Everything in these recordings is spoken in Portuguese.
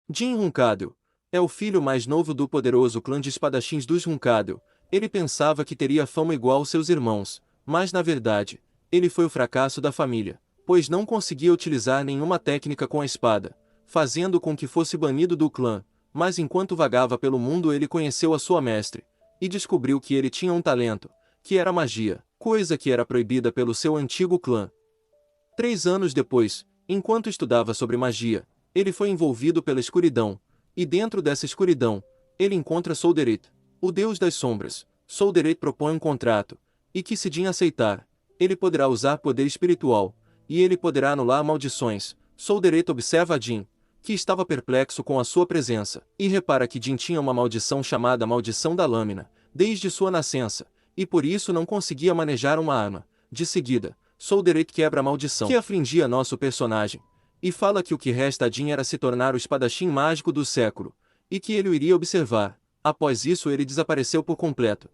Jin Hunkadel é o filho mais novo do poderoso clã de espadachins dos Hunkadel. Ele pensava que teria fama igual aos seus irmãos, mas na verdade, ele foi o fracasso da família, pois não conseguia utilizar nenhuma técnica com a espada, fazendo com que fosse banido do clã. Mas enquanto vagava pelo mundo ele conheceu a sua mestre, e descobriu que ele tinha um talento, que era magia, coisa que era proibida pelo seu antigo clã. 3 anos depois, enquanto estudava sobre magia, ele foi envolvido pela escuridão, e dentro dessa escuridão, ele encontra Solderet, o deus das sombras. Solderet propõe um contrato, e que se Jin aceitar, ele poderá usar poder espiritual, e ele poderá anular maldições. Solderet observa a Jin, que estava perplexo com a sua presença, e repara que Jin tinha uma maldição chamada Maldição da Lâmina, desde sua nascença, e por isso não conseguia manejar uma arma. De seguida, Solderet quebra a maldição que afligia nosso personagem, e fala que o que resta a Jin era se tornar o espadachim mágico do século, e que ele o iria observar. Após isso ele desapareceu por completo.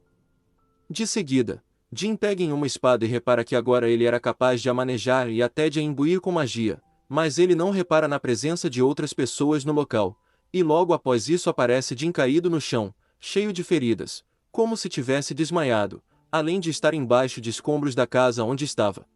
De seguida, Jin pega em uma espada e repara que agora ele era capaz de a manejar e até de a imbuir com magia, mas ele não repara na presença de outras pessoas no local, e logo após isso aparece Jin caído no chão, cheio de feridas, como se tivesse desmaiado, além de estar embaixo de escombros da casa onde estava.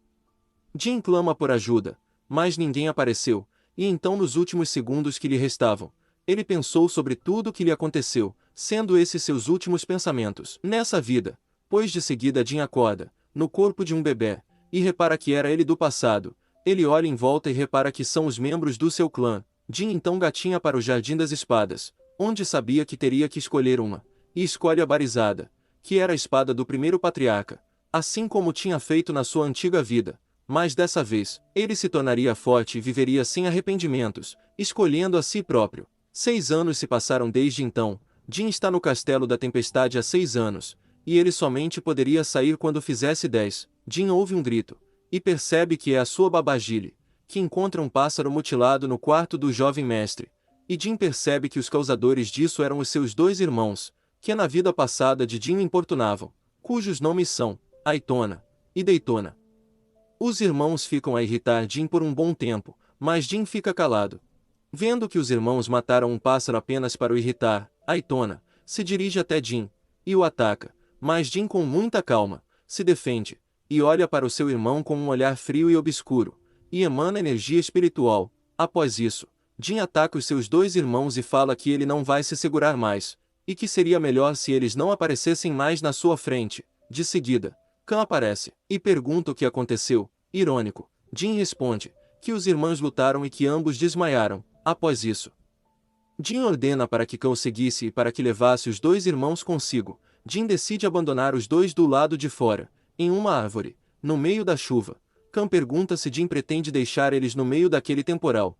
Jin clama por ajuda, mas ninguém apareceu, e então nos últimos segundos que lhe restavam, ele pensou sobre tudo o que lhe aconteceu, sendo esses seus últimos pensamentos nessa vida, pois de seguida Jin acorda, no corpo de um bebê, e repara que era ele do passado. Ele olha em volta e repara que são os membros do seu clã. Jin então gatinha para o Jardim das Espadas, onde sabia que teria que escolher uma, e escolhe a Barizada, que era a espada do primeiro patriarca, assim como tinha feito na sua antiga vida. Mas dessa vez, ele se tornaria forte e viveria sem arrependimentos, escolhendo a si próprio. 6 anos se passaram desde então. Jin está no Castelo da Tempestade há 6 anos, e ele somente poderia sair quando fizesse 10. Jin ouve um grito, e percebe que é a sua babá Gilly, que encontra um pássaro mutilado no quarto do jovem mestre, e Jin percebe que os causadores disso eram os seus 2 irmãos, que na vida passada de Jin o importunavam, cujos nomes são Aitona e Daytona. Os irmãos ficam a irritar Jin por um bom tempo, mas Jin fica calado. Vendo que os irmãos mataram um pássaro apenas para o irritar, Aitona se dirige até Jin e o ataca, mas Jin com muita calma se defende e olha para o seu irmão com um olhar frio e obscuro, e emana energia espiritual. Após isso, Jin ataca os seus 2 irmãos e fala que ele não vai se segurar mais, e que seria melhor se eles não aparecessem mais na sua frente. De seguida, Khan aparece, e pergunta o que aconteceu. Irônico, Jin responde que os irmãos lutaram e que ambos desmaiaram. Após isso, Jin ordena para que Khan o seguisse e para que levasse os 2 irmãos consigo. Jin decide abandonar os dois do lado de fora, em uma árvore, no meio da chuva. Khan pergunta se Jin pretende deixar eles no meio daquele temporal.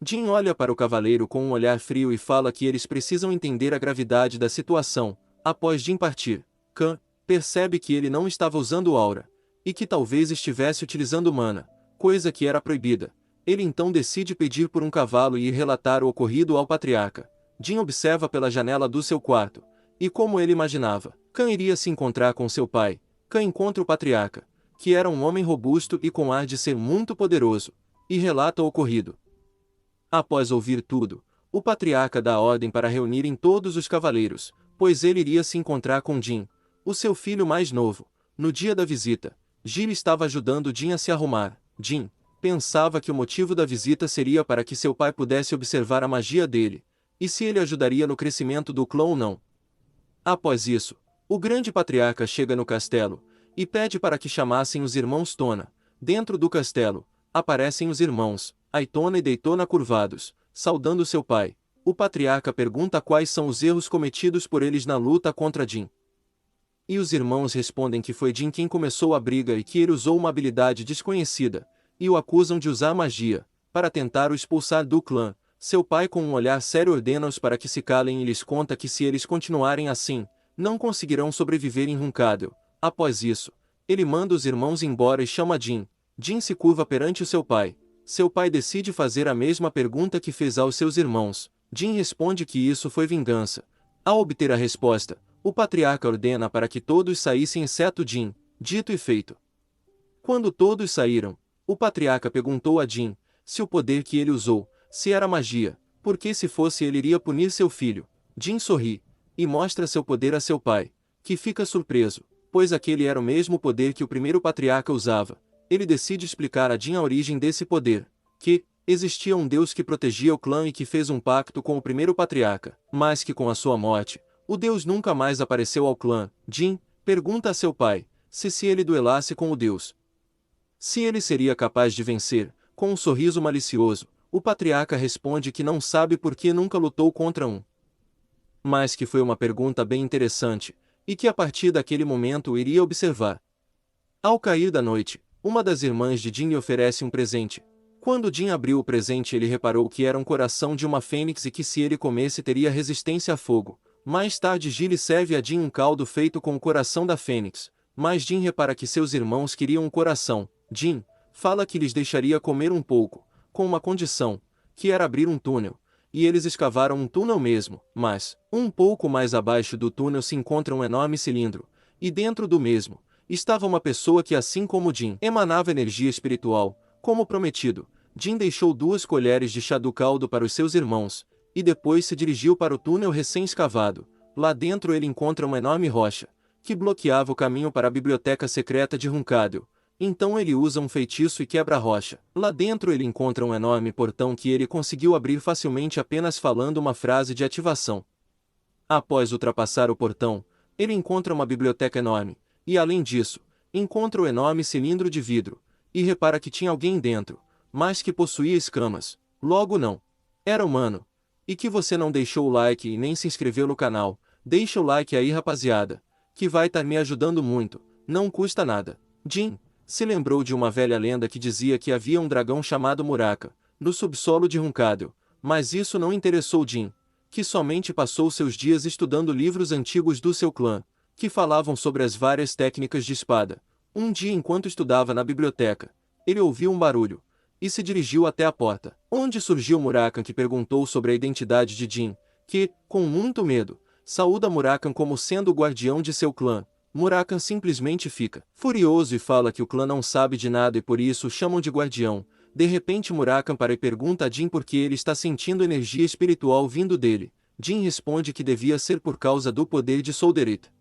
Jin olha para o cavaleiro com um olhar frio e fala que eles precisam entender a gravidade da situação. Após Jin partir, Khan percebe que ele não estava usando aura, e que talvez estivesse utilizando mana, coisa que era proibida. Ele então decide pedir por um cavalo e ir relatar o ocorrido ao patriarca. Jin observa pela janela do seu quarto, e como ele imaginava, Khan iria se encontrar com seu pai. Khan encontra o patriarca, que era um homem robusto e com ar de ser muito poderoso, e relata o ocorrido. Após ouvir tudo, o patriarca dá ordem para reunirem todos os cavaleiros, pois ele iria se encontrar com Jin, o seu filho mais novo. No dia da visita, Gilly estava ajudando Jin a se arrumar. Jin pensava que o motivo da visita seria para que seu pai pudesse observar a magia dele, e se ele ajudaria no crescimento do clã ou não. Após isso, o grande patriarca chega no castelo, e pede para que chamassem os irmãos Tona. Dentro do castelo, aparecem os irmãos Aitona e Daytona curvados, saudando seu pai. O patriarca pergunta quais são os erros cometidos por eles na luta contra Jin. E os irmãos respondem que foi Jin quem começou a briga e que ele usou uma habilidade desconhecida, e o acusam de usar magia, para tentar o expulsar do clã. Seu pai com um olhar sério ordena-os para que se calem e lhes conta que se eles continuarem assim, não conseguirão sobreviver em Hunkadel. Após isso, ele manda os irmãos embora e chama Jin. Jin se curva perante o seu pai. Seu pai decide fazer a mesma pergunta que fez aos seus irmãos. Jin responde que isso foi vingança. Ao obter a resposta, o patriarca ordena para que todos saíssem exceto Jin. Dito e feito. Quando todos saíram, o patriarca perguntou a Jin se o poder que ele usou, se era magia, Porque se fosse ele iria punir seu filho. Jin sorri, e mostra seu poder a seu pai, que fica surpreso, pois aquele era o mesmo poder que o primeiro patriarca usava. Ele decide explicar a Jin a origem desse poder, que existia um Deus que protegia o clã e que fez um pacto com o primeiro patriarca, mas que com a sua morte, o Deus nunca mais apareceu ao clã. Jin pergunta a seu pai, se ele duelasse com o Deus, se ele seria capaz de vencer. Com um sorriso malicioso, o patriarca responde que não sabe porque nunca lutou contra um. Mas que foi uma pergunta bem interessante, e que a partir daquele momento iria observar. Ao cair da noite, uma das irmãs de Jin lhe oferece um presente. Quando Jin abriu o presente, ele reparou que era um coração de uma fênix e que se ele comesse teria resistência a fogo. Mais tarde Gilly serve a Jin um caldo feito com o coração da fênix, mas Jin repara que seus irmãos queriam um coração. Jin fala que lhes deixaria comer um pouco, com uma condição, que era abrir um túnel, e eles escavaram um túnel mesmo, mas, um pouco mais abaixo do túnel se encontra um enorme cilindro, e dentro do mesmo, estava uma pessoa que assim como Jin, emanava energia espiritual. Como prometido, Jin deixou 2 colheres de chá do caldo para os seus irmãos, e depois se dirigiu para o túnel recém-escavado. Lá dentro ele encontra uma enorme rocha, que bloqueava o caminho para a biblioteca secreta de Hunkadel. Então ele usa um feitiço e quebra a rocha. Lá dentro ele encontra um enorme portão que ele conseguiu abrir facilmente apenas falando uma frase de ativação. Após ultrapassar o portão, ele encontra uma biblioteca enorme, e além disso, encontra o enorme cilindro de vidro, e repara que tinha alguém dentro, mas que possuía escamas. Logo não era humano. E que você não deixou o like e nem se inscreveu no canal, deixa o like aí rapaziada, que vai estar me ajudando muito, não custa nada. Jin se lembrou de uma velha lenda que dizia que havia um dragão chamado Muraka, no subsolo de Hunkadel, mas isso não interessou Jin, que somente passou seus dias estudando livros antigos do seu clã, que falavam sobre as várias técnicas de espada. Um dia enquanto estudava na biblioteca, ele ouviu um barulho, e se dirigiu até a porta, onde surgiu Murakan, que perguntou sobre a identidade de Jin, que, com muito medo, saúda Murakan como sendo o guardião de seu clã. Murakan simplesmente fica furioso e fala que o clã não sabe de nada e por isso o chamam de guardião. De repente Murakan para e pergunta a Jin por que ele está sentindo energia espiritual vindo dele. Jin responde que devia ser por causa do poder de Solderith.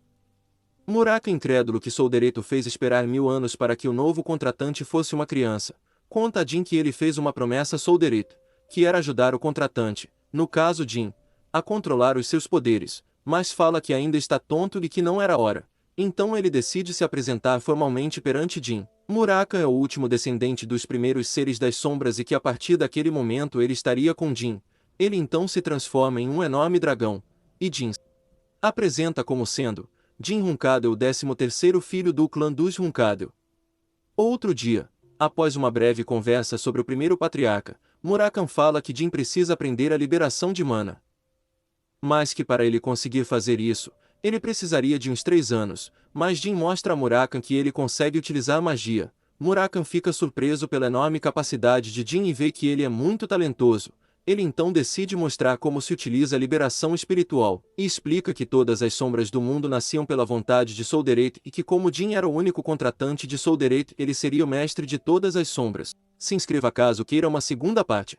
Murakan, incrédulo que Solderith fez esperar 1000 anos para que o novo contratante fosse uma criança, conta a Jin que ele fez uma promessa a Solderith, que era ajudar o contratante, no caso Jin, a controlar os seus poderes, mas fala que ainda está tonto e que não era hora. Então ele decide se apresentar formalmente perante Jin. Murakan é o último descendente dos primeiros seres das sombras e que a partir daquele momento ele estaria com Jin. Ele então se transforma em um enorme dragão, e Jin apresenta como sendo Jin Hunkadel, o 13º filho do clã dos Hunkadel. Outro dia, após uma breve conversa sobre o primeiro patriarca, Murakan fala que Jin precisa aprender a liberação de mana. Mas que para ele conseguir fazer isso, ele precisaria de uns 3 anos, mas Jin mostra a Murakan que ele consegue utilizar magia. Murakan fica surpreso pela enorme capacidade de Jin e vê que ele é muito talentoso. Ele então decide mostrar como se utiliza a liberação espiritual, e explica que todas as sombras do mundo nasciam pela vontade de Solderith e que como Jin era o único contratante de Solderith, ele seria o mestre de todas as sombras. Se inscreva caso queira uma segunda parte.